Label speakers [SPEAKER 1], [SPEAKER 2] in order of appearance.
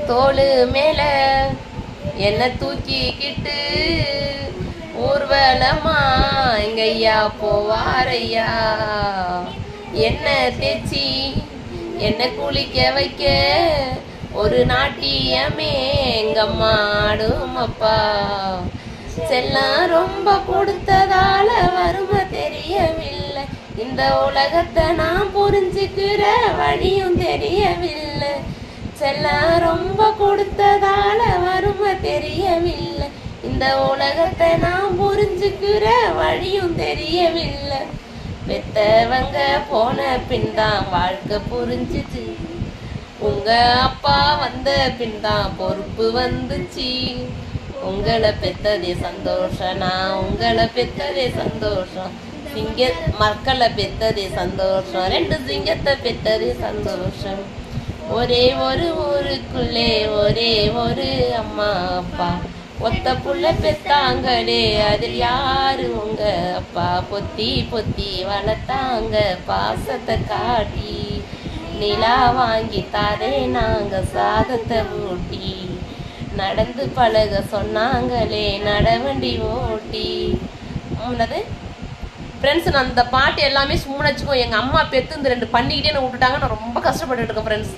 [SPEAKER 1] தோளு மேல என்ன தூக்கிக்கிட்டு ஊர்வலமா எங்க ஐயா போவாரையா. என்ன தேச்சி என்ன குளிக்க வைக்க ஒரு நாட்டியமே எங்கம்மா ஆடுமப்பா. செல்லம் ரொம்ப கொடுத்ததால வறுமை தெரியவில்லை, இந்த உலகத்தை நான் புரிஞ்சுக்கிற வழியும் தெரியவில்லை. செல்லம் ரொம்ப கொடுத்ததால வறுமை தெரியவில்லை, இந்த உலகத்தை நான் புரிஞ்சுக்கிற வழியும் தெரியவில்லை. பெத்தவங்க போன பின் தான் வாழ்க்கை புரிஞ்சுச்சு, உங்க அப்பா வந்த பின் தான் பொறுப்பு வந்துச்சு. உங்களை பெத்ததே சந்தோஷம், நான் உங்களை பெத்ததே சந்தோஷம். மக்களை பெத்ததே சந்தோஷம், 2 சிங்கத்தை பெத்ததே சந்தோஷம். ஒரே ஒரு ஊருக்குள்ளே ஒரே ஒரு அம்மா அப்பா, ஒத்த புள்ள பெத்தாங்களே அதில் யாரு உங்க அப்பா. பொத்தி பொத்தி வளர்த்தாங்க பாசத்தை காட்டி, நிலா வாங்கி தாரே நாங்க சாதத்தை ஊட்டி. நடந்து பழக சொன்னாங்களே நடவண்டி ஓட்டி. என்னது ஃப்ரெண்ட்ஸ், நான் அந்த பாட்டு எல்லாமே சும்மா வச்சுக்கோ. எங்கள் அம்மா பெற்று இந்த 2 பண்ணிக்கிட்டே நான் விட்டுட்டாங்க. நான் ரொம்ப கஷ்டப்பட்டுட்டு இருக்கேன் ஃப்ரெண்ட்ஸ்.